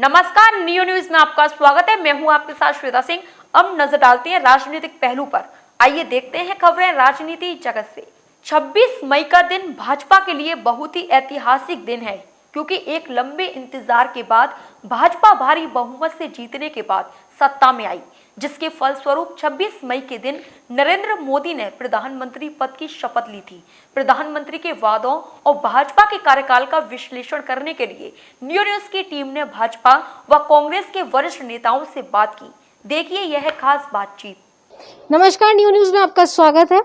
नमस्कार, neo news में आपका स्वागत है। मैं हूं आपके साथ श्वेता सिंह। अब नजर डालते हैं राजनीतिक पहलू पर। आइए देखते हैं खबरें राजनीति जगत से। 26 मई का दिन भाजपा के लिए बहुत ही ऐतिहासिक दिन है, क्योंकि एक लंबे इंतजार के बाद भाजपा भारी बहुमत से जीतने के बाद सत्ता में आई, जिसके फलस्वरूप 26 मई के दिन नरेंद्र मोदी ने प्रधानमंत्री पद की शपथ ली थी। प्रधानमंत्री के वादों और भाजपा के कार्यकाल का विश्लेषण करने के लिए न्यू न्यूज की टीम ने भाजपा व कांग्रेस के वरिष्ठ नेताओं से बात की। देखिए यह खास बातचीत। नमस्कार, न्यू न्यूज़ में आपका स्वागत है।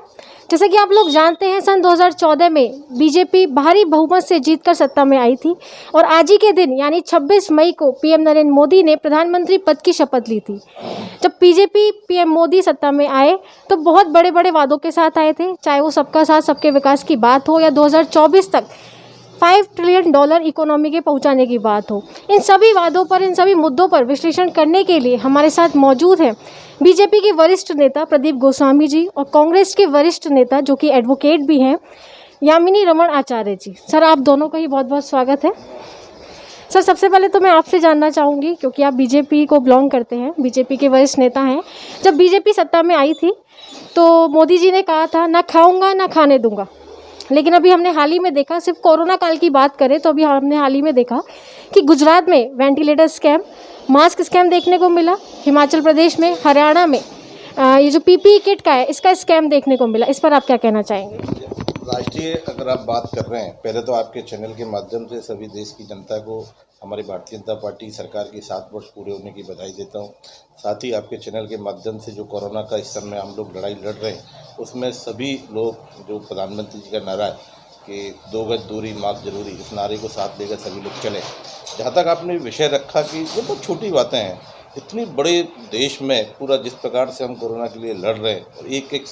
जैसे कि आप लोग जानते हैं, सन 2014 में बीजेपी भारी बहुमत से जीतकर सत्ता में आई थी और आज ही के दिन यानी 26 मई को पीएम नरेंद्र मोदी ने प्रधानमंत्री पद की शपथ ली थी। जब बीजेपी पीएम मोदी सत्ता में आए तो बहुत बड़े बड़े वादों के साथ आए थे, चाहे वो सबका साथ सबके विकास की बात हो या 2024 तक $5 ट्रिलियन इकोनॉमी के पहुंचाने की बात हो। इन सभी वादों पर, इन सभी मुद्दों पर विश्लेषण करने के लिए हमारे साथ मौजूद हैं बीजेपी के वरिष्ठ नेता प्रदीप गोस्वामी जी और कांग्रेस के वरिष्ठ नेता जो कि एडवोकेट भी हैं यामिनी रमण आचार्य जी। सर, आप दोनों का ही बहुत बहुत स्वागत है। सर, सबसे पहले तो मैं आपसे जानना चाहूँगी, क्योंकि आप बीजेपी को बिलोंग करते हैं, बीजेपी के वरिष्ठ नेता हैं। जब बीजेपी सत्ता में आई थी तो मोदी जी ने कहा था, ना खाऊंगा ना खाने दूंगा। लेकिन अभी हमने हाल ही में देखा, सिर्फ कोरोना काल की बात करें तो अभी हमने हाल ही में देखा कि गुजरात में वेंटिलेटर स्कैम, मास्क स्कैम देखने को मिला। हिमाचल प्रदेश में, हरियाणा में ये जो पीपीई किट का है, इसका स्कैम देखने को मिला। इस पर आप क्या कहना चाहेंगे? राष्ट्रीय अगर आप बात कर रहे हैं, पहले तो आपके चैनल के माध्यम से सभी देश की जनता को हमारी भारतीय जनता पार्टी सरकार के 7 वर्ष पूरे होने की बधाई देता हूं। साथ ही आपके चैनल के माध्यम से जो कोरोना का इस समय हम लोग लड़ाई लड़ रहे हैं, उसमें सभी लोग जो प्रधानमंत्री जी का नारा है कि 2 गज दूरी मास्क जरूरी, इस नारे को साथ लेकर सभी लोग चलें। जहाँ तक आपने विषय रखा कि ये बहुत छोटी बातें हैं, इतनी बड़े देश में पूरा जिस प्रकार से हम कोरोना के लिए लड़ रहे हैं और एक एक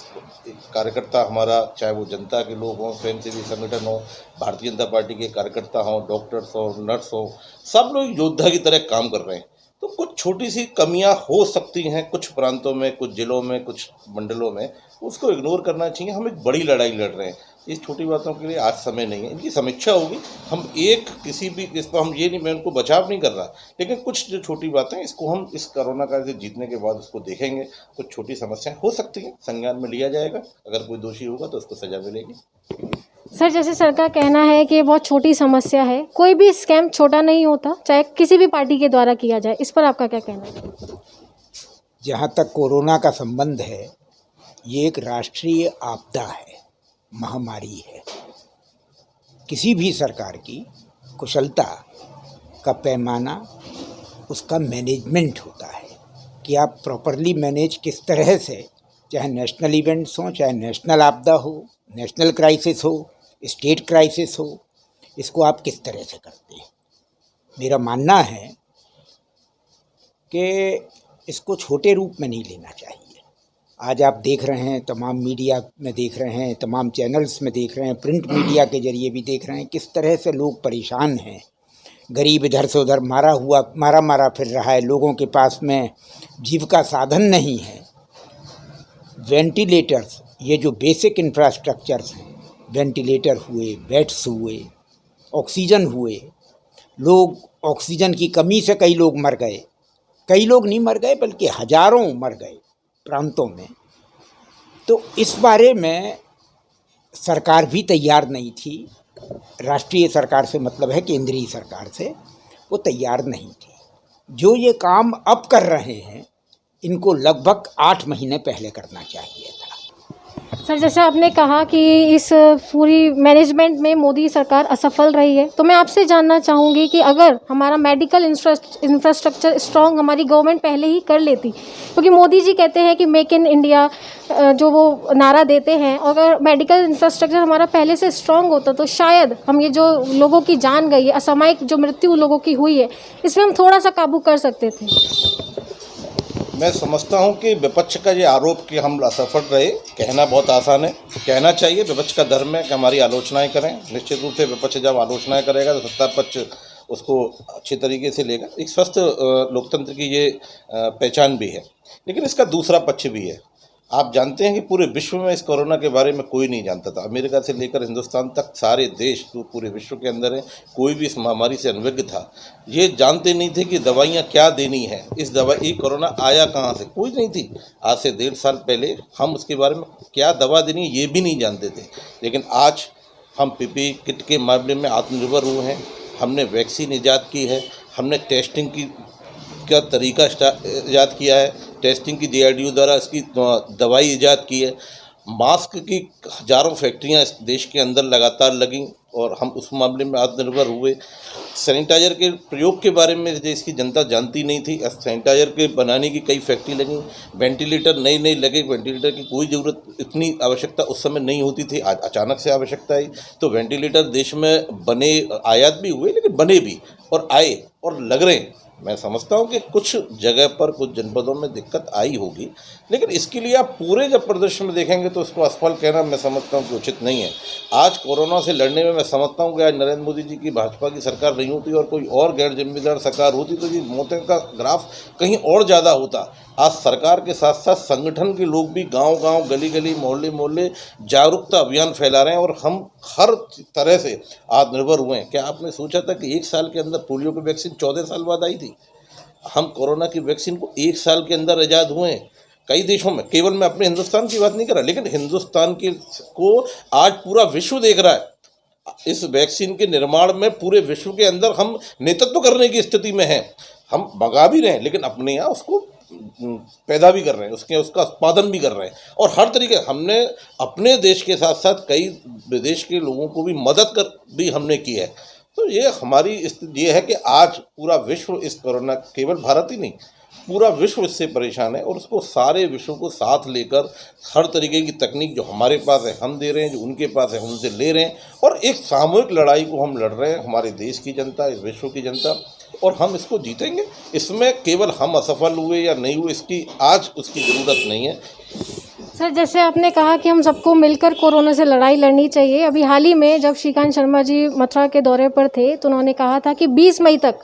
कार्यकर्ता हमारा, चाहे वो जनता के लोग हों, स्वयंसेवी संगठन हो, भारतीय जनता पार्टी के कार्यकर्ता हों, डॉक्टर्स हों, नर्स हों, सब लोग योद्धा की तरह काम कर रहे हैं। तो कुछ छोटी सी कमियां हो सकती हैं कुछ प्रांतों में, कुछ जिलों में, कुछ मंडलों में, उसको इग्नोर करना चाहिए। हम एक बड़ी लड़ाई लड़ रहे हैं, इस छोटी बातों के लिए आज समय नहीं है। इनकी समीक्षा होगी। हम एक किसी भी इसको हम ये नहीं, मैं उनको बचाव नहीं कर रहा, लेकिन कुछ जो छोटी बातें इसको हम इस कोरोना काल से जीतने के बाद उसको देखेंगे। कुछ छोटी समस्याएं हो सकती हैं, संज्ञान में लिया जाएगा। अगर कोई दोषी होगा तो उसको सजा मिलेगी। सर, जैसे सर का कहना है कि बहुत छोटी समस्या है, कोई भी स्कैम छोटा नहीं होता, चाहे किसी भी पार्टी के द्वारा किया जाए। इस पर आपका क्या कहना है? जहाँ तक कोरोना का संबंध है, ये एक राष्ट्रीय आपदा है, महामारी है। किसी भी सरकार की कुशलता का पैमाना उसका मैनेजमेंट होता है कि आप प्रॉपरली मैनेज किस तरह से, चाहे नेशनल इवेंट्स हों, चाहे नेशनल आपदा हो, नेशनल क्राइसिस हो, स्टेट क्राइसिस हो, इसको आप किस तरह से करते हैं। मेरा मानना है कि इसको छोटे रूप में नहीं लेना चाहिए। आज आप देख रहे हैं, तमाम मीडिया में देख रहे हैं, तमाम चैनल्स में देख रहे हैं, प्रिंट मीडिया के जरिए भी देख रहे हैं किस तरह से लोग परेशान हैं। गरीब इधर से उधर मारा फिर रहा है, लोगों के पास में जीविका साधन नहीं है। वेंटिलेटर्स, ये जो बेसिक इंफ्रास्ट्रक्चर्स हैं, वेंटिलेटर हुए, बेड्स हुए, ऑक्सीजन हुए, लोग ऑक्सीजन की कमी से कई लोग मर गए, कई लोग नहीं मर गए बल्कि हजारों मर गए प्रांतों में। तो इस बारे में सरकार भी तैयार नहीं थी। राष्ट्रीय सरकार से मतलब है केंद्रीय सरकार से, वो तैयार नहीं थी। जो ये काम अब कर रहे हैं, इनको लगभग 8 महीने पहले करना चाहिए था। सर, जैसे आपने कहा कि इस पूरी मैनेजमेंट में मोदी सरकार असफल रही है, तो मैं आपसे जानना चाहूँगी कि अगर हमारा मेडिकल इंफ्रास्ट्रक्चर स्ट्रॉन्ग हमारी गवर्नमेंट पहले ही कर लेती, क्योंकि मोदी जी कहते हैं कि मेक इन इंडिया जो वो नारा देते हैं, अगर मेडिकल इंफ्रास्ट्रक्चर हमारा पहले से स्ट्रॉन्ग होता तो शायद हम ये जो लोगों की जान गई है, असामयिक जो मृत्यु लोगों की हुई है, इसमें हम थोड़ा सा काबू कर सकते थे। मैं समझता हूं कि विपक्ष का ये आरोप कि हम असफल रहे, कहना बहुत आसान है। कहना चाहिए, विपक्ष का धर्म है कि हमारी आलोचनाएं करें। निश्चित रूप से विपक्ष जब आलोचनाएं करेगा तो सत्ता पक्ष उसको अच्छी तरीके से लेगा। एक स्वस्थ लोकतंत्र की ये पहचान भी है। लेकिन इसका दूसरा पक्ष भी है। आप जानते हैं कि पूरे विश्व में इस कोरोना के बारे में कोई नहीं जानता था। अमेरिका से लेकर हिंदुस्तान तक सारे देश जो पूरे विश्व के अंदर हैं, कोई भी इस महामारी से अनभिज्ञ था। ये जानते नहीं थे कि दवाइयाँ क्या देनी है, इस दवाई कोरोना आया कहाँ से, कोई नहीं थी। आज से 1.5 साल पहले हम उसके बारे में क्या दवा देनी है ये भी नहीं जानते थे। लेकिन आज हम पीपीई किट के मामले में आत्मनिर्भर हुए हैं। हमने वैक्सीन ईजाद की है, हमने टेस्टिंग का तरीका ईजाद किया है, टेस्टिंग की DRDO द्वारा इसकी दवाई ईजाद की है। मास्क की हजारों फैक्ट्रियां इस देश के अंदर लगातार लगीं और हम उस मामले में आत्मनिर्भर हुए। सैनिटाइज़र के प्रयोग के बारे में देश की जनता जानती नहीं थी। सैनिटाइज़र के बनाने की कई फैक्ट्री लगी, वेंटिलेटर नए लगे। वेंटिलेटर की कोई ज़रूरत, इतनी आवश्यकता उस समय नहीं होती थी, आज अचानक से आवश्यकता आई। तो वेंटिलेटर देश में बने, आयात भी हुए, लेकिन बने भी और आए और लग रहे हैं। मैं समझता हूँ कि कुछ जगह पर, कुछ जनपदों में दिक्कत आई होगी, लेकिन इसके लिए आप पूरे जब प्रदर्शन में देखेंगे तो उसको असफल कहना मैं समझता हूँ कि उचित नहीं है। आज कोरोना से लड़ने में मैं समझता हूँ कि आज नरेंद्र मोदी जी की भाजपा की सरकार नहीं होती और कोई और गैर जिम्मेदार सरकार होती तो ये मौतों का ग्राफ कहीं और ज़्यादा होता। आज सरकार के साथ साथ संगठन के लोग भी गांव-गांव, गली-गली, मोहल्ले-मोहल्ले जागरूकता अभियान फैला रहे हैं और हम हर तरह से आत्मनिर्भर हुए हैं। क्या आपने सोचा था कि 1 साल के अंदर पोलियो की वैक्सीन 14 साल बाद आई थी? हम कोरोना की वैक्सीन को 1 साल के अंदर ईजाद हुए हैं। कई देशों में, केवल मैं अपने हिंदुस्तान की बात नहीं कर रहा, लेकिन हिंदुस्तान को आज पूरा विश्व देख रहा है। इस वैक्सीन के निर्माण में पूरे विश्व के अंदर हम नेतृत्व करने की स्थिति में हैं। हम मंगा भी रहे हैं, लेकिन अपने यहाँ उसको पैदा भी कर रहे हैं, उसका उत्पादन भी कर रहे हैं और हर तरीके हमने अपने देश के साथ साथ कई विदेश के लोगों को भी मदद कर भी हमने की है। तो ये हमारी स्थिति ये है कि आज पूरा विश्व इस कोरोना, केवल भारत ही नहीं, पूरा विश्व इससे परेशान है और उसको सारे विश्व को साथ लेकर हर तरीके की तकनीक जो हमारे पास है हम दे रहे हैं, जो उनके पास है उनसे ले रहे हैं और एक सामूहिक लड़ाई को हम लड़ रहे हैं, हमारे देश की जनता, इस विश्व की जनता, और हम इसको जीतेंगे। इसमें केवल हम असफल हुए या नहीं हुए इसकी आज उसकी ज़रूरत नहीं है। सर, जैसे आपने कहा कि हम सबको मिलकर कोरोना से लड़ाई लड़नी चाहिए। अभी हाल ही में जब श्रीकांत शर्मा जी मथुरा के दौरे पर थे तो उन्होंने कहा था कि 20 मई तक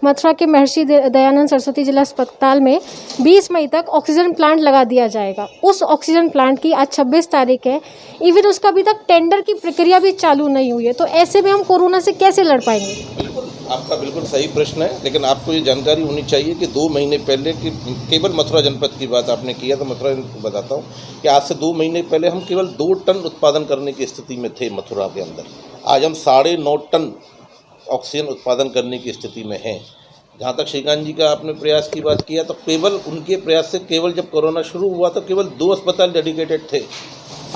मथुरा के महर्षि दयानंद सरस्वती जिला अस्पताल में 20 मई तक ऑक्सीजन प्लांट लगा दिया जाएगा। उस ऑक्सीजन प्लांट की आज 26 तारीख है, इवन उसका अभी तक टेंडर की प्रक्रिया भी चालू नहीं हुई है। तो ऐसे में हम कोरोना से कैसे लड़ पाएंगे? बिल्कुल, आपका बिल्कुल सही प्रश्न है, लेकिन आपको ये जानकारी होनी चाहिए कि 2 महीने पहले की, केवल मथुरा जनपद की बात आपने किया तो मथुरा बताता हूँ कि आज से 2 महीने पहले हम केवल 2 टन उत्पादन करने की स्थिति में थे मथुरा के अंदर। आज हम 9.5 टन ऑक्सीजन उत्पादन करने की स्थिति में हैं। जहाँ तक श्रीकांत जी का आपने प्रयास की बात किया तो केवल उनके प्रयास से, केवल जब कोरोना शुरू हुआ तो केवल 2 अस्पताल डेडिकेटेड थे।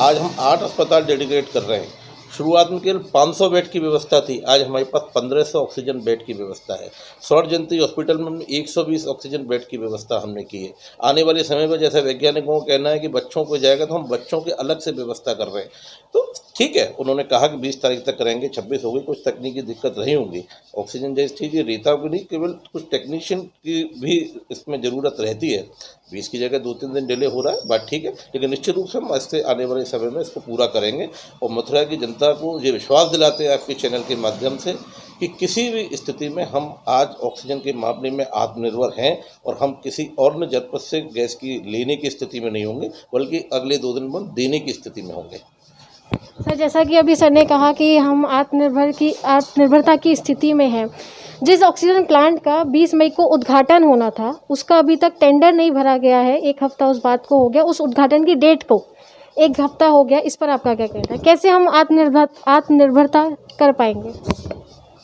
आज हम 8 अस्पताल डेडिकेट कर रहे हैं। शुरुआत में केवल 500 बेड की व्यवस्था थी, आज हमारे पास 1500 ऑक्सीजन बेड की व्यवस्था है। सौर जयंती हॉस्पिटल में 120 ऑक्सीजन बेड की व्यवस्था हमने की है। आने वाले समय में जैसे वैज्ञानिकों का कहना है कि बच्चों को जाएगा तो हम बच्चों के अलग से व्यवस्था कर रहे हैं। तो ठीक है, उन्होंने कहा कि 20 तारीख तक करेंगे, 26 हो गई, कुछ तकनीकी दिक्कत रही होंगी। ऑक्सीजन जैसी चीज़ ये रेता की नहीं, केवल कुछ टेक्नीशियन की भी इसमें ज़रूरत रहती है। 20 की जगह 2-3 दिन डिले हो रहा है, बात ठीक है, लेकिन निश्चित रूप से हम इससे आने वाले समय में इसको पूरा करेंगे और मथुरा की जनता को ये विश्वास दिलाते हैं आपके चैनल के माध्यम से कि किसी भी स्थिति में हम आज ऑक्सीजन के मामले में आत्मनिर्भर हैं और हम किसी और न जनपद से गैस की लेने की स्थिति में नहीं होंगे, बल्कि अगले 2 दिन में देने की स्थिति में होंगे। सर, जैसा कि अभी सर ने कहा कि हम आत्मनिर्भरता की स्थिति में हैं। जिस ऑक्सीजन प्लांट का 20 मई को उद्घाटन होना था उसका अभी तक टेंडर नहीं भरा गया है। 1 हफ्ता उस बात को हो गया, उस उद्घाटन की डेट को 1 हफ्ता हो गया। इस पर आपका क्या कहना है? कैसे हम आत्मनिर्भरता कर पाएंगे?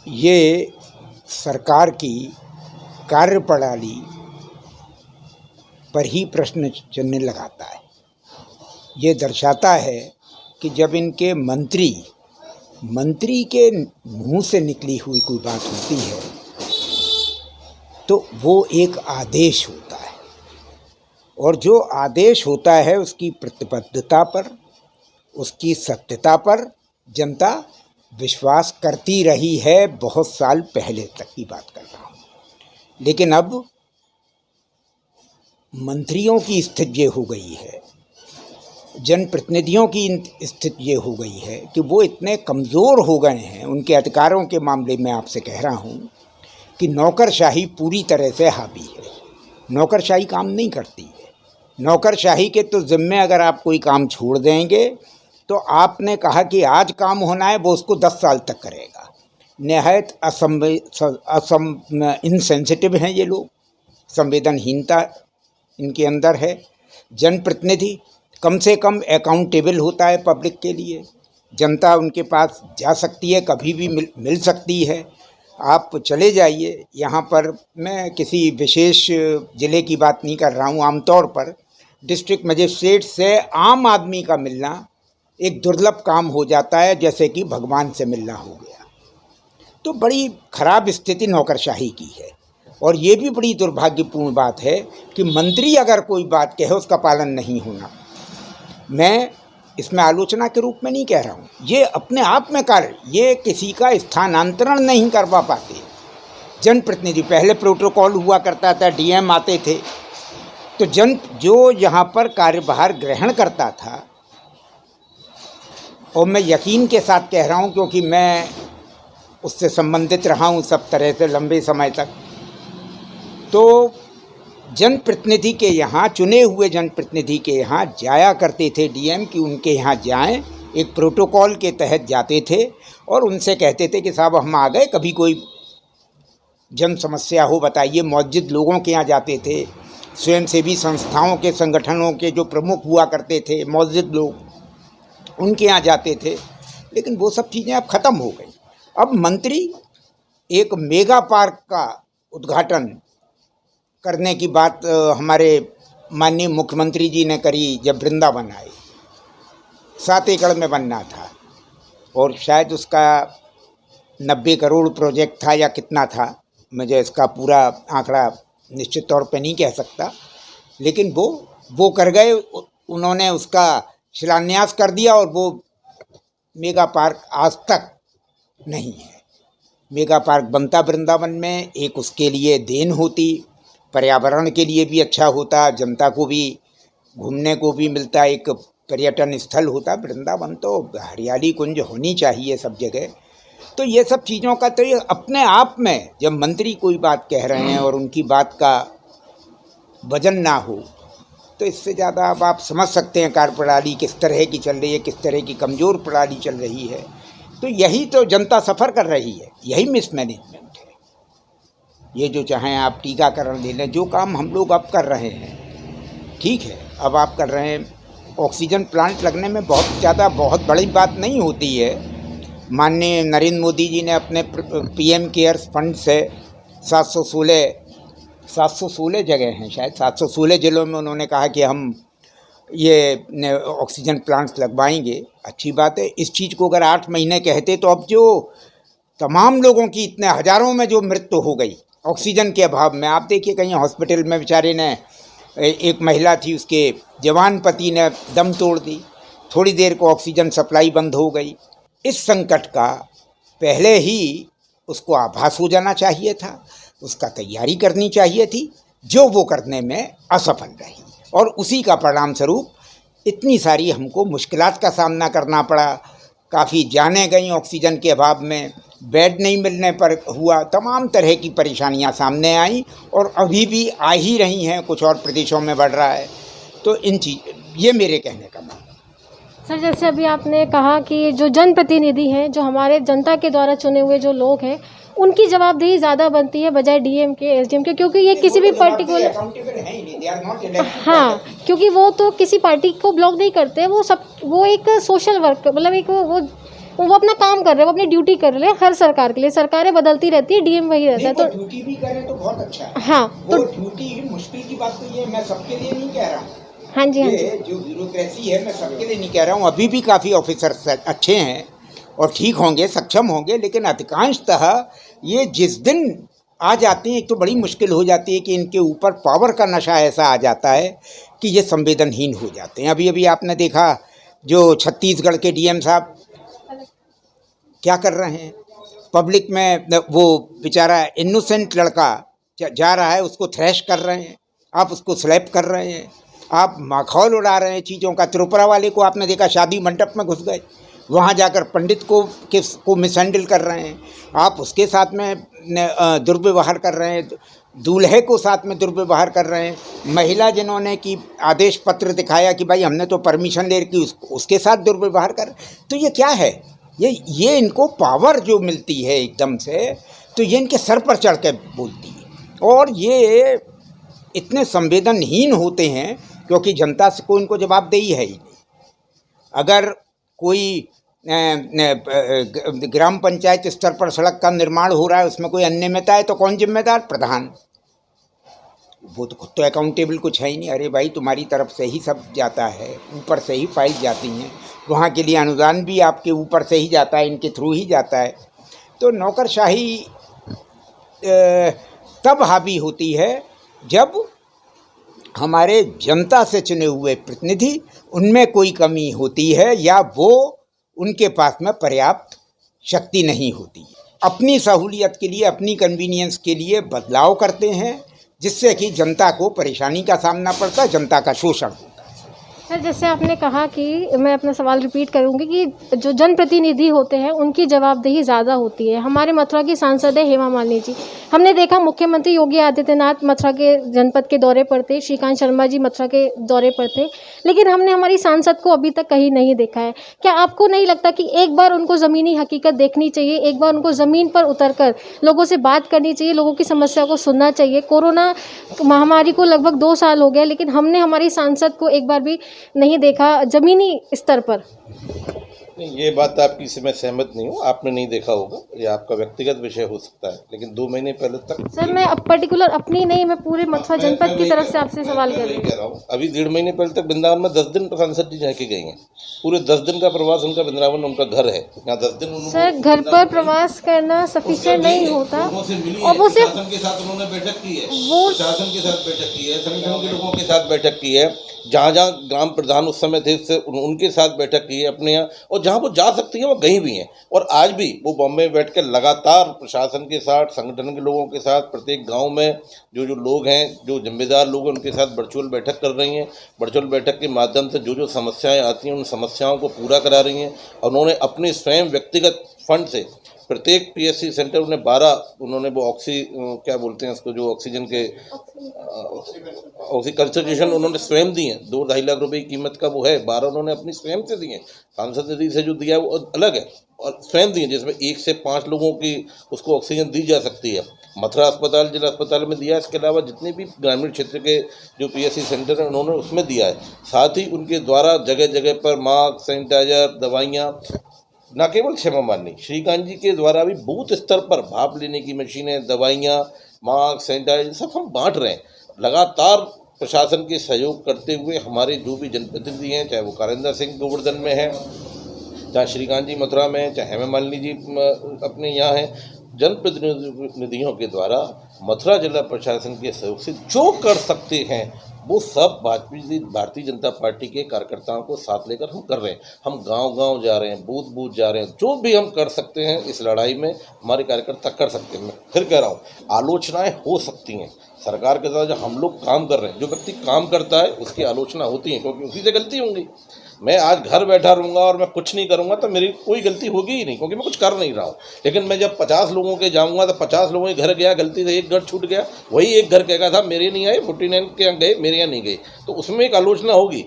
ये सरकार की कार्यप्रणाली पर ही प्रश्न चिन्ह लगाता है। ये दर्शाता है कि जब इनके मंत्री के मुंह से निकली हुई कोई बात होती है तो वो एक आदेश होता है और जो आदेश होता है उसकी प्रतिबद्धता पर, उसकी सत्यता पर जनता विश्वास करती रही है। बहुत साल पहले तक की बात कर रहा हूँ, लेकिन अब मंत्रियों की स्थिति ये हो गई है, जनप्रतिनिधियों की स्थिति ये हो गई है कि वो इतने कमज़ोर हो गए हैं उनके अधिकारों के मामले में। आपसे कह रहा हूँ कि नौकरशाही पूरी तरह से हावी है। नौकरशाही काम नहीं करती है। नौकरशाही के तो ज़िम्मे अगर आप कोई काम छोड़ देंगे तो आपने कहा कि आज काम होना है, वो उसको 10 साल तक करेगा। निहायत इनसेंसिटिव हैं ये लोग, संवेदनहीनता इनके अंदर है। जनप्रतिनिधि कम से कम अकाउंटेबल होता है पब्लिक के लिए, जनता उनके पास जा सकती है, कभी भी मिल सकती है। आप चले जाइए यहाँ पर, मैं किसी विशेष ज़िले की बात नहीं कर रहा हूँ, आमतौर पर डिस्ट्रिक्ट मजिस्ट्रेट से आम आदमी का मिलना एक दुर्लभ काम हो जाता है, जैसे कि भगवान से मिलना हो गया। तो बड़ी ख़राब स्थिति नौकरशाही की है। और ये भी बड़ी दुर्भाग्यपूर्ण बात है कि मंत्री अगर कोई बात कहे उसका पालन नहीं होना। मैं इसमें आलोचना के रूप में नहीं कह रहा हूँ, ये अपने आप में कार्य, ये किसी का स्थानांतरण नहीं करवा पाते जनप्रतिनिधि। पहले प्रोटोकॉल हुआ करता था, डीएम आते थे, तो जो यहाँ पर कार्यभार ग्रहण करता था, और मैं यकीन के साथ कह रहा हूँ क्योंकि मैं उससे संबंधित रहा हूँ सब तरह से लंबे समय तक, तो जनप्रतिनिधि के यहाँ, चुने हुए जनप्रतिनिधि के यहाँ जाया करते थे डीएम कि उनके यहाँ जाएं, एक प्रोटोकॉल के तहत जाते थे और उनसे कहते थे कि साहब हम आ गए, कभी कोई जन समस्या हो बताइए। मौजूद लोगों के यहाँ जाते थे, स्वयंसेवी संस्थाओं के, संगठनों के जो प्रमुख हुआ करते थे, मौजूद लोग उनके यहाँ जाते थे। लेकिन वो सब चीज़ें अब ख़त्म हो गई। अब मंत्री एक मेगा पार्क का उद्घाटन करने की बात हमारे माननीय मुख्यमंत्री जी ने करी जब वृंदावन आए। 7 एकड़ में बनना था और शायद उसका 90 करोड़ प्रोजेक्ट था या कितना था, मुझे इसका पूरा आंकड़ा निश्चित तौर पे नहीं कह सकता, लेकिन वो कर गए। उन्होंने उसका शिलान्यास कर दिया और वो मेगा पार्क आज तक नहीं है। मेगा पार्क बनता वृंदावन में, एक उसके लिए देन होती, पर्यावरण के लिए भी अच्छा होता, जनता को भी घूमने को भी मिलता, एक पर्यटन स्थल होता। वृंदावन तो हरियाली कुंज होनी चाहिए सब जगह। तो ये सब चीज़ों का तो ये अपने आप में, जब मंत्री कोई बात कह रहे हैं और उनकी बात का वजन ना हो, तो इससे ज़्यादा अब आप समझ सकते हैं कार्य प्रणाली किस तरह की चल रही है, किस तरह की कमज़ोर प्रणाली चल रही है। तो यही तो जनता सफ़र कर रही है, यही मिसमैनेजमेंट है। ये जो चाहें आप टीकाकरण ले लें, जो काम हम लोग अब कर रहे हैं, ठीक है, अब आप कर रहे हैं। ऑक्सीजन प्लांट लगने में बहुत बड़ी बात नहीं होती है। माननीय नरेंद्र मोदी जी ने अपने पीएम केयर्स फंड से 716 जगह हैं, शायद 716 ज़िलों में उन्होंने कहा कि हम ये ऑक्सीजन प्लांट्स लगवाएंगे। अच्छी बात है। इस चीज़ को अगर 8 महीने कहते तो अब जो तमाम लोगों की इतने हज़ारों में जो मृत्यु हो गई ऑक्सीजन के अभाव में, आप देखिए कहीं हॉस्पिटल में बेचारे ने, एक महिला थी, उसके जवान पति ने दम तोड़ दी, थोड़ी देर को ऑक्सीजन सप्लाई बंद हो गई। इस संकट का पहले ही उसको आभास हो जाना चाहिए था, उसका तैयारी करनी चाहिए थी, जो वो करने में असफल रही, और उसी का परिणाम स्वरूप इतनी सारी हमको मुश्किलात का सामना करना पड़ा। काफ़ी जानें गई ऑक्सीजन के अभाव में, बेड नहीं मिलने पर हुआ, तमाम तरह की परेशानियां सामने आई और अभी भी आ ही रही हैं, कुछ और प्रदेशों में बढ़ रहा है। तो ये मेरे कहने का मतलब। सर, जैसे अभी आपने कहा कि जो जनप्रतिनिधि हैं, जो हमारे जनता के द्वारा चुने हुए जो लोग हैं, उनकी जवाबदेही ज़्यादा बनती है बजाय डीएम के, एसडीएम के, क्योंकि ये किसी भी पर्टिकुलर, हाँ, क्योंकि वो तो किसी पार्टी को ब्लॉक नहीं करते, वो एक सोशल वर्क, मतलब एक वो अपना काम कर रहे हैं, वो अपनी ड्यूटी कर रहे हैं हर सरकार के लिए। सरकारें बदलती रहती है, डीएम वही रहता है। तो ड्यूटी भी करें तो बहुत अच्छा है। हाँ, तो ड्यूटी मुश्किल की बात तो ये, मैं सबके लिए नहीं कह रहा हूँ। हाँ जी, हाँ जी, जो ब्यूरोक्रेसी है मैं सबके लिए नहीं कह रहा हूँ। अभी भी काफ़ी ऑफिसर्स अच्छे हैं और ठीक होंगे, सक्षम होंगे, लेकिन अधिकांशतः ये जिस दिन आ जाते हैं, एक तो बड़ी मुश्किल हो जाती है कि इनके ऊपर पावर का नशा ऐसा आ जाता है कि ये संवेदनहीन हो जाते हैं। अभी आपने देखा जो छत्तीसगढ़ के डीएम साहब क्या कर रहे हैं, पब्लिक में वो बेचारा इनोसेंट लड़का जा रहा है, उसको थ्रैश कर रहे हैं, आप उसको स्लैप कर रहे हैं, आप माखौल उड़ा रहे हैं चीज़ों का। त्रिपुरा वाले को आपने देखा, शादी मंडप में घुस गए, वहाँ जाकर पंडित को मिसहैंडल कर रहे हैं, आप उसके साथ में दुर्व्यवहार कर रहे हैं, दूल्हे को साथ में दुर्व्यवहार कर रहे हैं, महिला जिन्होंने कि आदेश पत्र दिखाया कि भाई हमने तो परमिशन ले रखी, उसके साथ दुर्व्यवहार कर। तो ये क्या है? ये इनको पावर जो मिलती है एकदम से, तो ये इनके सर पर चढ़ के बोलती है, और ये इतने संवेदनहीन होते हैं क्योंकि जनता से कोई इनको जवाबदेही है ही नहीं। अगर कोई ग्राम पंचायत स्तर पर सड़क का निर्माण हो रहा है, उसमें कोई अनियमितता है तो कौन जिम्मेदार? प्रधान। वो तो खुद तो अकाउंटेबल कुछ है ही नहीं। अरे भाई, तुम्हारी तरफ से ही सब जाता है, ऊपर से ही फाइल जाती हैं, वहाँ के लिए अनुदान भी आपके ऊपर से ही जाता है, इनके थ्रू ही जाता है। तो नौकरशाही तब हावी होती है जब हमारे जनता से चुने हुए प्रतिनिधि, उनमें कोई कमी होती है या वो उनके पास में पर्याप्त शक्ति नहीं होती। अपनी सहूलियत के लिए, अपनी कन्वीनियंस के लिए बदलाव करते हैं, जिससे कि जनता को परेशानी का सामना पड़ता है, जनता का शोषण होता है। सर, जैसे आपने कहा कि मैं अपना सवाल रिपीट करूंगी कि जो जनप्रतिनिधि होते हैं उनकी जवाबदेही ज़्यादा होती है। हमारे मथुरा की सांसद है हेमा मालिनी जी, हमने देखा मुख्यमंत्री योगी आदित्यनाथ मथुरा के जनपद के दौरे पर थे, श्रीकांत शर्मा जी मथुरा के दौरे पर थे, लेकिन हमने हमारी सांसद को अभी तक कहीं नहीं देखा है। क्या आपको नहीं लगता कि एक बार उनको ज़मीनी हकीकत देखनी चाहिए, एक बार उनको ज़मीन पर उतरकर लोगों से बात करनी चाहिए, लोगों की समस्या को सुनना चाहिए? कोरोना महामारी को लगभग 2 साल हो गए, लेकिन हमने हमारी सांसद को एक बार भी नहीं देखा ज़मीनी स्तर पर। नहीं, ये बात आपकी से मैं सहमत नहीं हूँ। आपने नहीं देखा होगा, ये आपका व्यक्तिगत विषय हो सकता है, लेकिन 2 महीने पहले तक सर, मैं अब पर्टिकुलर अपनी नहीं, मैं पूरे मथुरा जनपद की तरफ से आपसे सवाल कर रही हूँ। अभी 1.5 महीने पहले तक वृंदावन में 10 दिन सांसद जी रह के गई हैं। पूरे 10 दिन का प्रवास उनका वृंदावन, उनका घर है यहाँ 10 दिन। सर, घर पर प्रवास करना सफिशिएंट नहीं होता, और वो सिर्फ प्रशासन के साथ उन्होंने बैठक की है, प्रशासन के साथ बैठक की है, संगठन के लोगों के साथ बैठक की है, जहाँ जहाँ ग्राम प्रधान उस समय थे उनके साथ बैठक की है अपने यहाँ, और जहाँ वो जा सकती है वो गई भी हैं। और आज भी वो बॉम्बे में बैठ कर लगातार प्रशासन के साथ, संगठन के लोगों के साथ, प्रत्येक गांव में जो लोग हैं, जो जिम्मेदार लोग हैं, उनके साथ वर्चुअल बैठक कर रही हैं। वर्चुअल बैठक के माध्यम से जो समस्याएं आती हैं उन समस्याओं को पूरा करा रही हैं। और उन्होंने अपने स्वयं व्यक्तिगत फंड से प्रत्येक पीएससी सेंटर उन्होंने वो क्या बोलते हैं उसको, जो ऑक्सीजन के कंसंट्रेशन उन्होंने स्वयं दी हैं। 2-2.5 लाख रुपए की कीमत का वो है, 12 उन्होंने अपनी स्वयं से दिए। सांसद निधि से जो दिया है वो अलग है, और स्वयं दिए, जिसमें 1 से 5 लोगों की उसको ऑक्सीजन दी जा सकती है। मथुरा अस्पताल, जिला अस्पताल में दिया है। इसके अलावा जितने भी ग्रामीण क्षेत्र के जो पीएससी सेंटर हैं उन्होंने उसमें दिया है। साथ ही उनके द्वारा जगह जगह पर मास्क, सैनिटाइजर, दवाइयाँ, न केवल हेमा मालिनी, श्रीकांत जी के द्वारा भी बूथ स्तर पर भाप लेने की मशीनें, दवाइयाँ, मास्क, सैनिटाइजर सब हम बांट रहे हैं। लगातार प्रशासन के सहयोग करते हुए हमारे जो भी जनप्रतिनिधि हैं, चाहे वो कारिंदर सिंह गोवर्धन में है, चाहे श्रीकांत जी मथुरा में, चाहे हेमा मालिनी जी अपने यहाँ हैं, जनप्रतिनिधियों के द्वारा मथुरा जिला प्रशासन के सहयोग से जो कर सकते हैं वो सब भारतीय जनता पार्टी के कार्यकर्ताओं को साथ लेकर हम कर रहे हैं। हम गांव-गांव जा रहे हैं, बूथ-बूथ जा रहे हैं। जो भी हम कर सकते हैं इस लड़ाई में हमारे कार्यकर्ता कर सकते हैं। मैं फिर कह रहा हूँ, आलोचनाएं हो सकती हैं सरकार के साथ। जब हम लोग काम कर रहे हैं, जो व्यक्ति काम करता है उसकी आलोचना होती है, क्योंकि उसी से गलती होंगी। मैं आज घर बैठा रहूँगा और मैं कुछ नहीं करूँगा तो मेरी कोई गलती होगी ही नहीं, क्योंकि मैं कुछ कर नहीं रहा हूँ। लेकिन मैं जब 50 लोगों के जाऊँगा तो 50 लोगों के घर गया, गलती से एक घर छूट गया, वही एक घर कहेगा था मेरे नहीं आए, 49 के यहाँ गए, मेरे यहाँ नहीं गए, तो उसमें एक आलोचना होगी।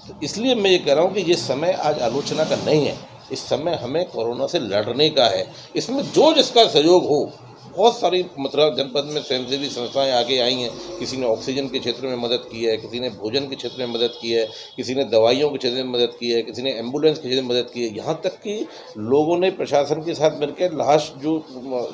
तो इसलिए मैं ये कह रहा हूँ कि ये समय आज आलोचना का नहीं है, इस समय हमें कोरोना से लड़ने का है। इसमें जो जिसका सहयोग हो, बहुत सारी मथुरा जनपद में स्वयंसेवी संस्थाएं आगे आई हैं। किसी ने ऑक्सीजन के क्षेत्र में मदद की है, किसी ने भोजन के क्षेत्र में मदद की है, किसी ने दवाइयों के क्षेत्र में मदद की है, किसी ने एम्बुलेंस के क्षेत्र में मदद की है। यहाँ तक कि लोगों ने प्रशासन के साथ मिलकर लाश जो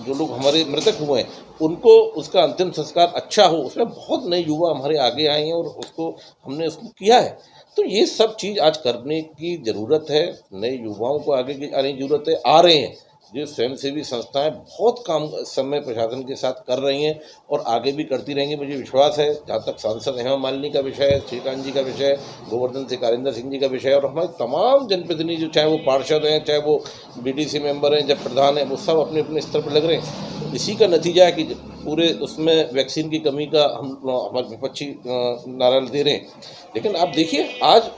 लोग हमारे मृतक हुए हैं उनको उसका अंतिम संस्कार अच्छा हो, उसमें बहुत नए युवा हमारे आगे आए हैं और उसको किया है। तो ये सब चीज़ आज करने की ज़रूरत है, नए युवाओं को आगे आने की ज़रूरत है। आ रहे हैं जो स्वयंसेवी संस्थाएं बहुत काम समय प्रशासन के साथ कर रही हैं और आगे भी करती रहेंगी, मुझे विश्वास है। जहाँ तक सांसद हेमा मालिनी का विषय है, श्रीकांत जी का विषय है, गोवर्धन से कारिंदर सिंह जी का विषय है, और हमारे तमाम जनप्रतिनिधि चाहे वो पार्षद हैं, चाहे वो बीडीसी मेंबर हैं, चाहे प्रधान हैं, वो सब अपने अपने स्तर पर लग रहे हैं। इसी का नतीजा है कि पूरे उसमें वैक्सीन की कमी का हमारे विपक्षी नारा दे रहे हैं। लेकिन आप देखिए आज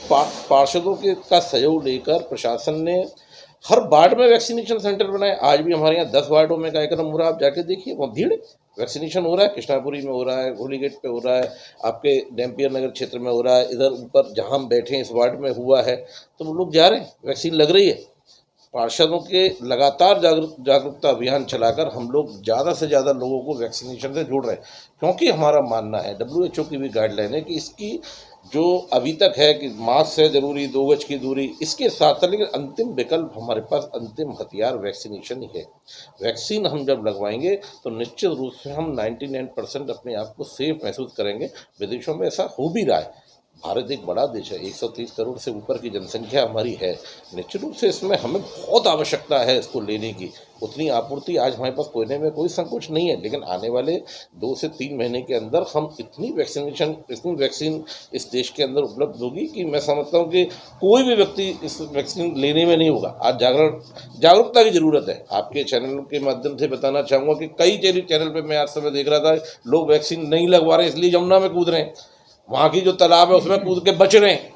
पार्षदों के का सहयोग लेकर प्रशासन ने हर वार्ड में वैक्सीनेशन सेंटर बनाए। आज भी हमारे यहाँ 10 वार्डों में कार्यक्रम हो रहा है, आप जाके देखिए वहाँ भीड़ वैक्सीनेशन हो रहा है। कृष्णापुरी में हो रहा है, होली गेट पे हो रहा है, आपके डैम्पियर नगर क्षेत्र में हो रहा है, इधर ऊपर जहाँ हम बैठे हैं इस वार्ड में हुआ है, तो वो लोग जा रहे हैं, वैक्सीन लग रही है। पार्षदों के लगातार जागरूकता अभियान चलाकर हम लोग ज़्यादा से ज़्यादा लोगों को वैक्सीनेशन से जोड़ रहे हैं, क्योंकि हमारा मानना है, WHO की भी गाइडलाइन है कि इसकी जो अभी तक है कि मास्क है जरूरी, 2 गज की दूरी, इसके साथ साथ लेकिन अंतिम विकल्प हमारे पास, अंतिम हथियार वैक्सीनेशन ही है। वैक्सीन हम जब लगवाएंगे तो निश्चित रूप से हम 99% अपने आप को सेफ महसूस करेंगे। विदेशों में ऐसा हो भी रहा है। भारत एक बड़ा देश है, 130 करोड़ से ऊपर की जनसंख्या हमारी है। निश्चित रूप से इसमें हमें बहुत आवश्यकता है इसको लेने की। उतनी आपूर्ति आज हमारे पास कोयले में कोई संकोच नहीं है, लेकिन आने वाले 2 से 3 महीने के अंदर हम इतनी वैक्सीन इस देश के अंदर उपलब्ध होगी कि मैं समझता हूँ कि कोई भी व्यक्ति इस वैक्सीन लेने में नहीं होगा। आज जागरूकता की ज़रूरत है। आपके चैनल के माध्यम से बताना चाहूँगा कि कई चैनल पर मैं आज समय देख रहा था, लोग वैक्सीन नहीं लगवा रहे इसलिए यमुना में कूद रहे हैं, वहाँ की जो तालाब है उसमें कूद के बच रहे हैं।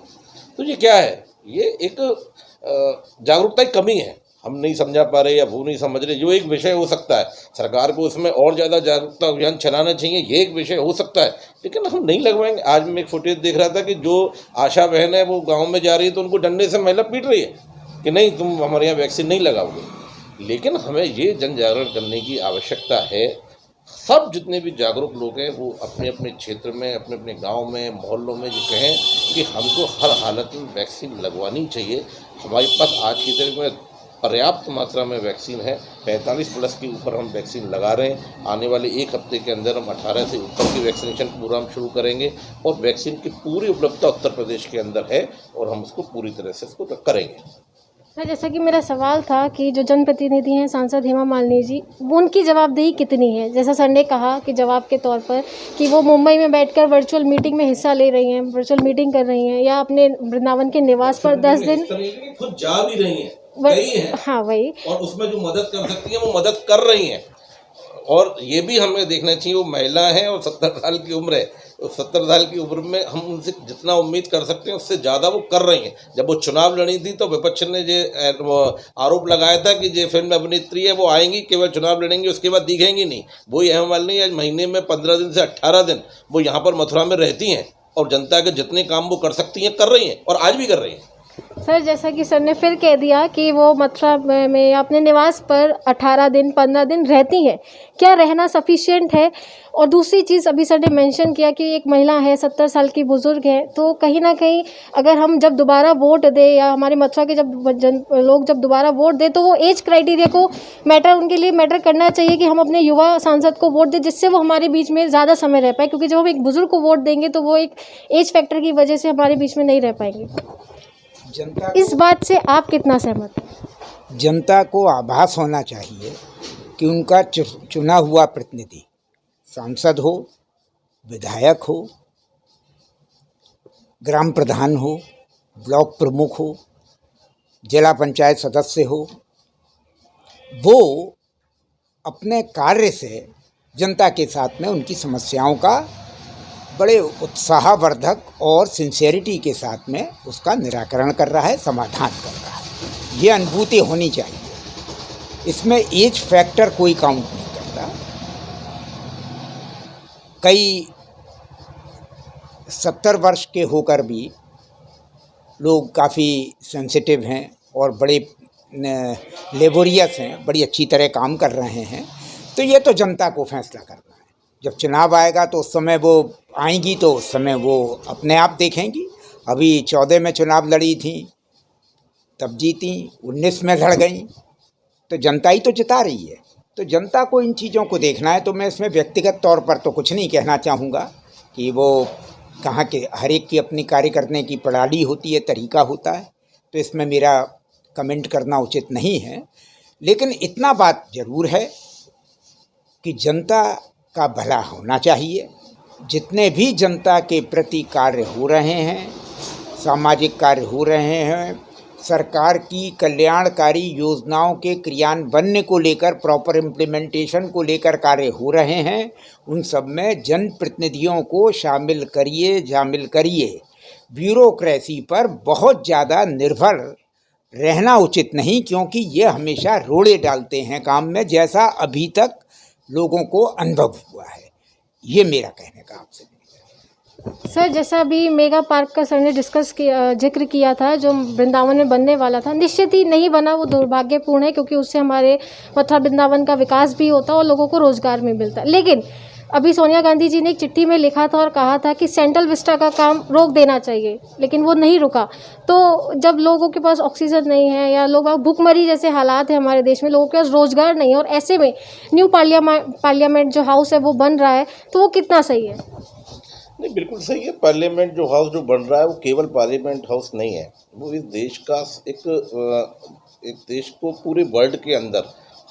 तो ये क्या है? ये एक जागरूकता की कमी है। हम नहीं समझा पा रहे या वो नहीं समझ रहे, जो एक विषय हो सकता है। सरकार को उसमें और ज़्यादा जागरूकता अभियान चलाना चाहिए, ये एक विषय हो सकता है, लेकिन हम नहीं लगवाएंगे। आज मैं एक फुटेज देख रहा था कि जो आशा बहन है वो गाँव में जा रही है तो उनको डंडे से महिला पीट रही है कि नहीं तुम हमारे यहाँ वैक्सीन नहीं लगाओगे। लेकिन हमें ये जन जागरण करने की आवश्यकता है। सब जितने भी जागरूक लोग हैं वो अपने अपने क्षेत्र में, अपने अपने गांव में, मोहल्लों में ये कहें कि हमको हर हालत में वैक्सीन लगवानी चाहिए। हमारे पास आज की तारीख में पर्याप्त मात्रा में वैक्सीन है। 45+ के ऊपर हम वैक्सीन लगा रहे हैं। आने वाले 1 हफ्ते के अंदर हम 18 से ऊपर की वैक्सीनेशन प्रोग्राम शुरू करेंगे और वैक्सीन की पूरी उपलब्धता उत्तर प्रदेश के अंदर है और हम उसको पूरी तरह से इसको करेंगे। सर, जैसा कि मेरा सवाल था कि जो जनप्रतिनिधि हैं सांसद हेमा मालिनी जी, वो उनकी जवाबदेही कितनी है? जैसा सर ने कहा कि जवाब के तौर पर कि वो मुंबई में बैठकर वर्चुअल मीटिंग में हिस्सा ले रही हैं, वर्चुअल मीटिंग कर रही हैं, या अपने वृंदावन के निवास पर 10 दिन खुद जा भी रही हैं, हाँ वही, और उसमें जो मदद कर सकती हैं वो मदद कर रही हैं। और ये भी हमें देखना चाहिए, वो महिला है और 70 साल की उम्र है। 70 साल की उम्र में हम उनसे जितना उम्मीद कर सकते हैं उससे ज़्यादा वो कर रही हैं। जब वो चुनाव लड़ी थी तो विपक्ष ने जो आरोप लगाया था कि जो फिल्म अभिनेत्री है वो आएंगी, केवल चुनाव लड़ेंगी, उसके बाद दिखेंगी नहीं। वही हेमा मालिनी आज महीने में 15 दिन से 18 दिन वो यहाँ पर मथुरा में रहती हैं और जनता के जितने काम वो कर सकती हैं कर रही हैं, और आज भी कर रही हैं। सर, जैसा कि सर ने फिर कह दिया कि वो मथुरा में अपने निवास पर 18 दिन 15 दिन रहती हैं, क्या रहना सफिशिएंट है? और दूसरी चीज़, अभी सर ने मेंशन किया कि एक महिला है, 70 साल की बुजुर्ग है, तो कहीं ना कहीं अगर हम जब दोबारा वोट दें या हमारे मथुरा के लोग जब दोबारा वोट दें तो वो एज क्राइटेरिया को उनके लिए मैटर करना चाहिए कि हम अपने युवा सांसद को वोट दें, जिससे वो हमारे बीच में ज़्यादा समय रह पाए, क्योंकि जब हम एक बुजुर्ग को वोट देंगे तो वो एक एज फैक्टर की वजह से हमारे बीच में नहीं रह पाएंगे। इस बात से आप कितना सहमत हैं? जनता को आभास होना चाहिए कि उनका चुना हुआ प्रतिनिधि, सांसद हो, विधायक हो, ग्राम प्रधान हो, ब्लॉक प्रमुख हो, जिला पंचायत सदस्य हो, वो अपने कार्य से जनता के साथ में उनकी समस्याओं का बड़े उत्साहवर्धक और सिंसेरिटी के साथ में उसका निराकरण कर रहा है, समाधान कर रहा है। ये अनुभूति होनी चाहिए। इसमें एज फैक्टर कोई काउंट नहीं करता। कई 70 वर्ष के होकर भी लोग काफ़ी सेंसिटिव हैं और बड़े लेबोरियस हैं, बड़ी अच्छी तरह काम कर रहे हैं। तो ये तो जनता को फैसला करना है। जब चुनाव आएगा तो उस समय वो आएंगी तो उस समय वो अपने आप देखेंगी। अभी 14 में चुनाव लड़ी थी तब जीती, 19 में लड़ गई, तो जनता ही तो जिता रही है। तो जनता को इन चीज़ों को देखना है। तो मैं इसमें व्यक्तिगत तौर पर तो कुछ नहीं कहना चाहूँगा कि वो कहाँ के, हर एक की अपनी कार्य करने की प्रणाली होती है, तरीका होता है, तो इसमें मेरा कमेंट करना उचित नहीं है। लेकिन इतना बात ज़रूर है कि जनता का भला होना चाहिए। जितने भी जनता के प्रति कार्य हो रहे हैं, सामाजिक कार्य हो रहे हैं, सरकार की कल्याणकारी योजनाओं के क्रियान्वयन को लेकर, प्रॉपर इम्प्लीमेंटेशन को लेकर कार्य हो रहे हैं, उन सब में जनप्रतिनिधियों को शामिल करिए। ब्यूरोक्रेसी पर बहुत ज़्यादा निर्भर रहना उचित नहीं, क्योंकि ये हमेशा रोड़े डालते हैं काम में, जैसा अभी तक लोगों को अनुभव हुआ है। ये मेरा कहने का आपसे। सर, जैसा अभी मेगा पार्क का सर ने जिक्र किया था, जो वृंदावन में बनने वाला था, निश्चित ही नहीं बना, वो दुर्भाग्यपूर्ण है, क्योंकि उससे हमारे मथुरा वृंदावन का विकास भी होता और लोगों को रोजगार भी मिलता। लेकिन अभी सोनिया गांधी जी ने एक चिट्ठी में लिखा था और कहा था कि सेंट्रल विस्टा का काम रोक देना चाहिए, लेकिन वो नहीं रुका। तो जब लोगों के पास ऑक्सीजन नहीं है या लोग भूखमरी जैसे हालात है हमारे देश में, लोगों के पास रोजगार नहीं है, और ऐसे में न्यू पार्लियामेंट जो हाउस है वो बन रहा है, तो वो कितना सही है? नहीं, बिल्कुल सही है। पार्लियामेंट जो हाउस जो बन रहा है वो केवल पार्लियामेंट हाउस नहीं है, वो इस देश का एक देश को पूरे वर्ल्ड के अंदर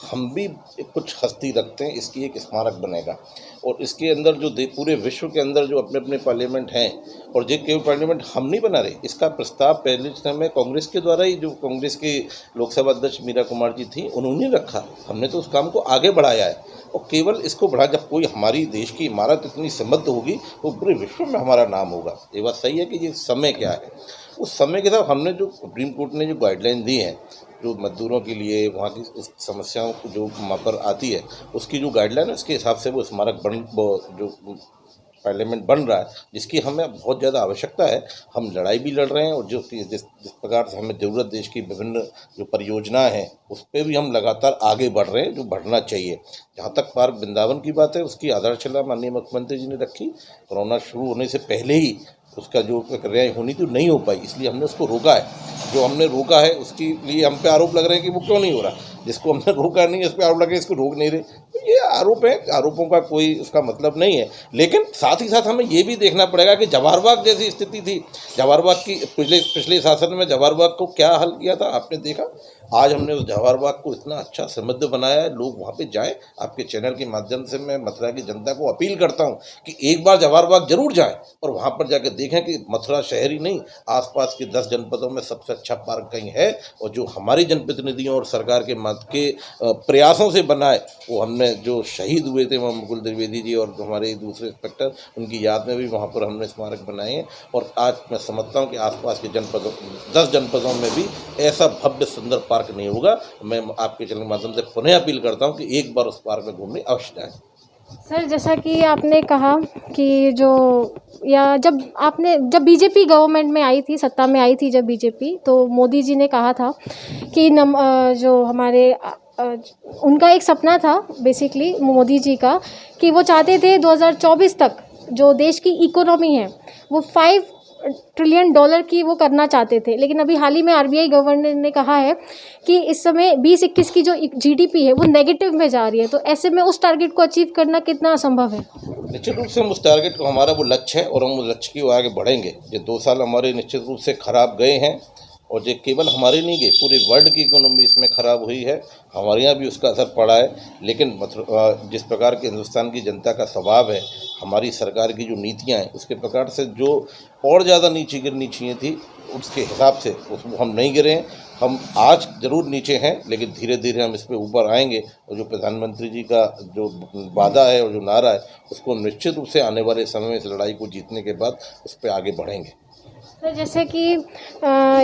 हम भी कुछ हस्ती रखते हैं, इसकी एक स्मारक बनेगा। और इसके अंदर जो पूरे विश्व के अंदर जो अपने अपने पार्लियामेंट हैं, और जो केवल पार्लियामेंट हम नहीं बना रहे, इसका प्रस्ताव पहले समय कांग्रेस के द्वारा ही, जो कांग्रेस की लोकसभा अध्यक्ष मीरा कुमार जी थी, उन्होंने रखा। हमने तो उस काम को आगे बढ़ाया है, और केवल इसको बढ़ा, जब कोई हमारी देश की इमारत इतनी समृद्ध होगी तो पूरे विश्व में हमारा नाम होगा। ये बात सही है कि ये समय क्या है, उस समय के साथ हमने जो सुप्रीम कोर्ट ने जो गाइडलाइन दी है, जो मजदूरों के लिए वहाँ की उस समस्याओं को जो वहाँ पर आती है, उसकी जो गाइडलाइन है, उसके हिसाब से वो स्मारक जो पार्लियामेंट बन रहा है, जिसकी हमें बहुत ज़्यादा आवश्यकता है। हम लड़ाई भी लड़ रहे हैं, और जिस प्रकार से हमें ज़रूरत देश की विभिन्न जो परियोजनाएं हैं, उस पर भी हम लगातार आगे बढ़ रहे हैं, जो बढ़ना चाहिए। जहाँ तक पार्क वृंदावन की बात है, उसकी आधारशिला माननीय मुख्यमंत्री जी ने रखी। कोरोना शुरू होने से पहले ही उसका जो प्रक्रिया होनी थी नहीं हो पाई, इसलिए हमने उसको रोका है। जो हमने रोका है उसके लिए हम पे आरोप लग रहे हैं कि वो क्यों नहीं हो रहा। जिसको हमने रोका नहीं, इस पर आरोप लगे इसको रोक नहीं रहे, तो ये आरोप है। आरोपों का कोई उसका मतलब नहीं है। लेकिन साथ ही साथ हमें ये भी देखना पड़ेगा कि जवाहर बाग जैसी स्थिति थी, जवाहर बाग की पिछले शासन में जवाहर बाग को क्या हल किया था आपने देखा। आज हमने उस जवाहर बाग को इतना अच्छा समृद्ध बनाया है, लोग वहाँ पे जाएं। आपके चैनल के माध्यम से मैं मथुरा की जनता को अपील करता हूँ कि एक बार जवाहर बाग जरूर जाएं, और वहाँ पर जाकर देखें कि मथुरा शहर ही नहीं, आसपास के 10 जनपदों में सबसे अच्छा पार्क कहीं है। और जो हमारी जनप्रतिनिधियों और सरकार के प्रयासों से बना है, वो हमने जो शहीद हुए थे वहाँ मुकुल द्विवेदी जी और हमारे दूसरे इंस्पेक्टर, उनकी याद में भी वहाँ पर हमने स्मारक बनाए हैं। और आज मैं समझता हूँ कि आसपास के 10 जनपदों में भी ऐसा भव्य सुंदर पार्क नहीं होगा। मैं आपके चैनल के माध्यम से पुनः अपील करता हूं कि एक बार उस पार्क में घूमने अवश्य जाएं। सर, जैसा कि आपने कहा कि जब बीजेपी गवर्नमेंट में आई थी, सत्ता में आई थी जब बीजेपी, तो मोदी जी ने कहा था कि जो हमारे उनका एक सपना था बेसिकली मोदी जी का, कि वो चाहते थे 2024 तक जो देश की इकोनॉमी है वो $5 ट्रिलियन की वो करना चाहते थे। लेकिन अभी हाल ही में आरबीआई गवर्नर ने कहा है कि इस समय 2021 की जो जीडीपी है वो नेगेटिव में जा रही है। तो ऐसे में उस टारगेट को अचीव करना कितना असंभव है? निश्चित रूप से हम उस टारगेट को, हमारा वो लक्ष्य है और हम उस लक्ष्य की ओर आगे बढ़ेंगे। ये 2 साल हमारे निश्चित रूप से खराब गए हैं, और ये केवल हमारे नहीं गए, पूरे वर्ल्ड की इकोनॉमी इसमें ख़राब हुई है। हमारे यहाँ भी उसका असर पड़ा है। लेकिन जिस प्रकार के हिंदुस्तान की जनता का स्वभाव है, हमारी सरकार की जो नीतियाँ हैं, उसके प्रकार से जो और ज़्यादा नीचे गिरनी चाहिए थी, उसके हिसाब से उसको हम नहीं गिरे हैं। हम आज ज़रूर नीचे हैं, लेकिन धीरे धीरे हम इस पर ऊपर आएंगे। और जो प्रधानमंत्री जी का जो वादा है और जो नारा है, उसको निश्चित रूप से आने वाले समय में इस लड़ाई को जीतने के बाद उस पर आगे बढ़ेंगे। सर, जैसे कि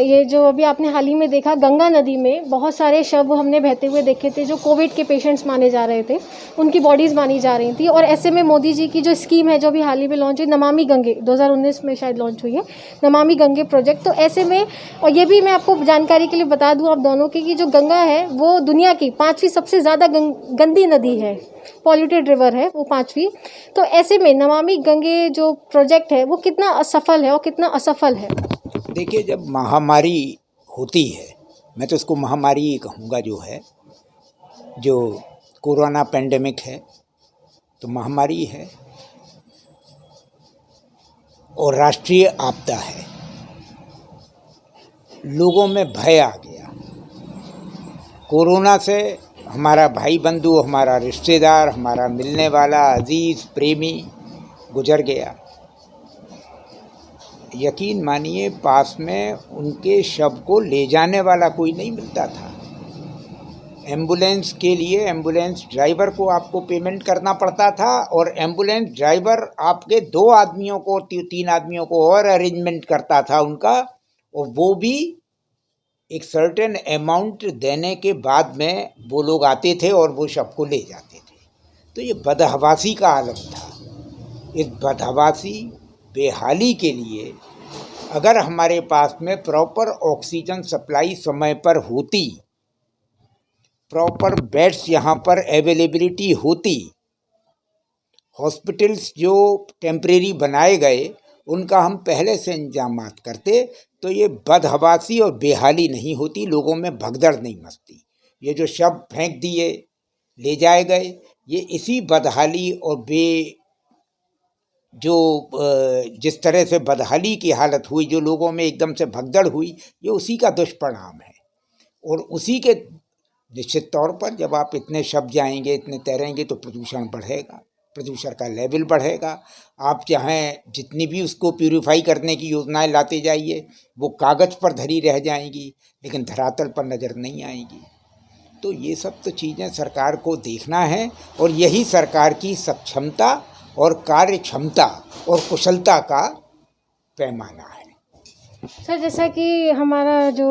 ये जो अभी आपने हाल ही में देखा, गंगा नदी में बहुत सारे शव हमने बहते हुए देखे थे, जो कोविड के पेशेंट्स माने जा रहे थे, उनकी बॉडीज़ मानी जा रही थी। और ऐसे में मोदी जी की जो स्कीम है, जो अभी हाल ही में लॉन्च हुई, नमामि गंगे, 2019 में शायद लॉन्च हुई है, नमामि गंगे प्रोजेक्ट। तो ऐसे में, और ये भी मैं आपको जानकारी के लिए बता दूँ आप दोनों की, कि जो गंगा है वो दुनिया की 5वीं सबसे ज़्यादा गंदी नदी है, पॉल्यूटेड रिवर है वो 5वीं। तो ऐसे में नमामि गंगे जो प्रोजेक्ट है वो कितना असफल है और कितना असफल है? देखिए, जब महामारी होती है, मैं तो इसको महामारी ही कहूँगा, जो कोरोना पेंडेमिक है, तो महामारी है और राष्ट्रीय आपदा है। लोगों में भय आ गया। कोरोना से हमारा भाई बंधु, हमारा रिश्तेदार, हमारा मिलने वाला अजीज प्रेमी गुजर गया। यकीन मानिए पास में उनके शव को ले जाने वाला कोई नहीं मिलता था। एम्बुलेंस के लिए एम्बुलेंस ड्राइवर को आपको पेमेंट करना पड़ता था और एम्बुलेंस ड्राइवर आपके 2 आदमियों को 3 आदमियों को और अरेंजमेंट करता था उनका, और वो भी एक सर्टेन अमाउंट देने के बाद में वो लोग आते थे और वो शव को ले जाते थे। तो ये बदहवासी का आलम था। इस बदहवासी बेहाली के लिए अगर हमारे पास में प्रॉपर ऑक्सीजन सप्लाई समय पर होती, प्रॉपर बेड्स यहाँ पर अवेलेबिलिटी होती, हॉस्पिटल्स जो टेम्परेरी बनाए गए उनका हम पहले से इंतजामात करते, तो ये बदहवासी और बेहाली नहीं होती, लोगों में भगदड़ नहीं मचती। ये जो शव फेंक दिए ले जाए गए, ये इसी बदहाली और जिस तरह से बदहाली की हालत हुई, जो लोगों में एकदम से भगदड़ हुई, ये उसी का दुष्परिणाम है। और उसी के निश्चित तौर पर जब आप इतने शव जाएंगे, इतने तैरेंगे, तो प्रदूषण बढ़ेगा, प्रदूषण का लेवल बढ़ेगा। आप चाहें जितनी भी उसको प्यूरिफाई करने की योजनाएं लाते जाइए, वो कागज़ पर धरी रह जाएंगी, लेकिन धरातल पर नज़र नहीं आएंगी। तो ये सब तो चीज़ें सरकार को देखना है, और यही सरकार की सक्षमता और कार्य क्षमता और कुशलता का पैमाना है। सर, जैसा कि हमारा जो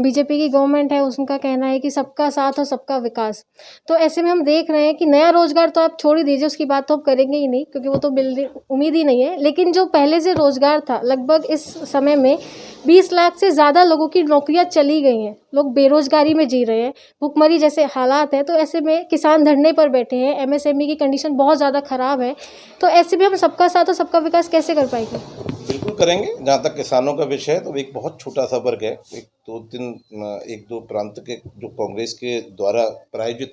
बीजेपी की गवर्नमेंट है उसका कहना है कि सबका साथ और सबका विकास, तो ऐसे में हम देख रहे हैं कि नया रोजगार तो आप छोड़ ही दीजिए, उसकी बात तो आप करेंगे ही नहीं, क्योंकि वो तो उम्मीद ही नहीं है। लेकिन जो पहले से रोजगार था, लगभग इस समय में 20 लाख से ज़्यादा लोगों की नौकरियां चली गई हैं, लोग बेरोजगारी में जी रहे हैं, भुखमरी जैसे हालात हैं। तो ऐसे में किसान धरने पर बैठे हैं, MSME की कंडीशन बहुत ज़्यादा ख़राब है। तो ऐसे में हम सबका साथ और सबका विकास कैसे कर पाएंगे? बिल्कुल करेंगे। जहाँ तक किसानों का विषय है, तो एक बहुत छोटा सा वर्ग है, एक दो प्रांत के जो कांग्रेस के द्वारा प्रायोजित,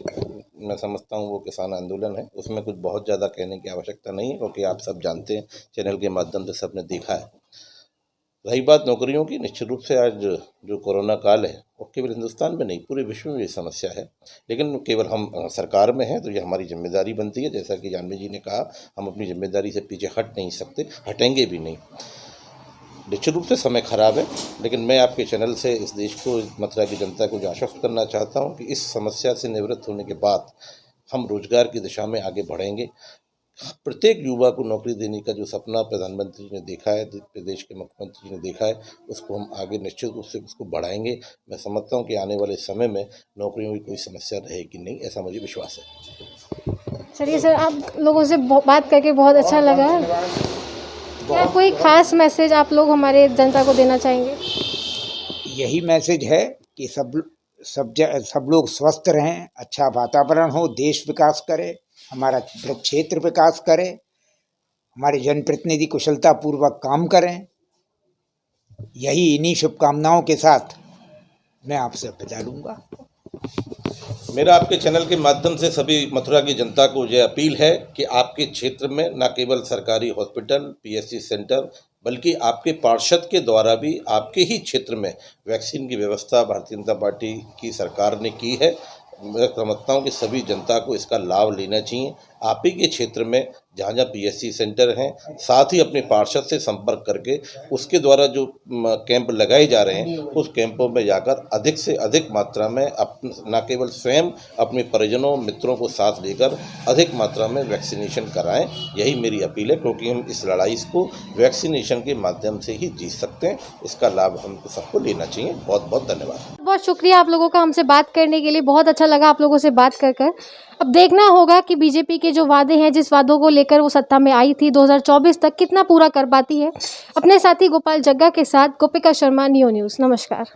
मैं समझता हूँ वो किसान आंदोलन है, उसमें कुछ बहुत ज़्यादा कहने की आवश्यकता नहीं है, क्योंकि आप सब जानते हैं, चैनल के माध्यम से सबने देखा है। रही बात नौकरियों की, निश्चित रूप से आज जो कोरोना काल है, वो केवल हिंदुस्तान में नहीं, पूरे विश्व में ये समस्या है। लेकिन केवल हम सरकार में हैं, तो ये हमारी जिम्मेदारी बनती है। जैसा कि जानवी जी ने कहा, हम अपनी जिम्मेदारी से पीछे हट नहीं सकते, हटेंगे भी नहीं। निश्चित रूप से समय खराब है, लेकिन मैं आपके चैनल से इस देश को, इस मथुरा की जनता को जो आश्वस्त करना चाहता हूँ कि इस समस्या से निवृत्त होने के बाद हम रोजगार की दिशा में आगे बढ़ेंगे। प्रत्येक युवा को नौकरी देने का जो सपना प्रधानमंत्री जी ने देखा है, प्रदेश के मुख्यमंत्री जी ने देखा है, उसको हम आगे निश्चित रूप से उसको बढ़ाएंगे। मैं समझता हूँ कि आने वाले समय में नौकरियों की कोई समस्या रहेगी नहीं, ऐसा मुझे विश्वास है। चलिए सर, आप लोगों से बात करके बहुत अच्छा लगा। क्या कोई खास मैसेज आप लोग हमारे जनता को देना चाहेंगे? यही मैसेज है कि सब लोग स्वस्थ रहें, अच्छा वातावरण हो, देश विकास करे, हमारा क्षेत्र विकास करे, हमारे जनप्रतिनिधि कुशलता पूर्वक काम करें। इन्हीं शुभकामनाओं के साथ मैं आपसे विदा लूँगा। मेरा आपके चैनल के माध्यम से सभी मथुरा की जनता को यह अपील है कि आपके क्षेत्र में न केवल सरकारी हॉस्पिटल, PSC सेंटर, बल्कि आपके पार्षद के द्वारा भी आपके ही क्षेत्र में वैक्सीन की व्यवस्था भारतीय जनता पार्टी की सरकार ने की है। मैं समझता हूँ कि सभी जनता को इसका लाभ लेना चाहिए। आप ही के क्षेत्र में जहाँ जहाँ PSC सेंटर हैं, साथ ही अपने पार्षद से संपर्क करके उसके द्वारा जो कैंप लगाए जा रहे हैं, उस कैंपों में जाकर अधिक से अधिक मात्रा में न केवल स्वयं अपने परिजनों मित्रों को साथ लेकर अधिक मात्रा में वैक्सीनेशन कराएं। यही मेरी अपील है, क्योंकि हम इस लड़ाई को वैक्सीनेशन के माध्यम से ही जीत सकते हैं। इसका लाभ हमको सबको लेना चाहिए। बहुत बहुत धन्यवाद। बहुत शुक्रिया आप लोगों का हमसे बात करने के लिए, बहुत अच्छा लगा आप लोगों से बात कर। अब देखना होगा कि बीजेपी के जो वादे हैं, जिस वादों को लेकर वो सत्ता में आई थी 2024 तक, कितना पूरा कर पाती है। अपने साथी गोपाल जग्गा के साथ गोपिका शर्मा, नियो न्यूज़। नमस्कार।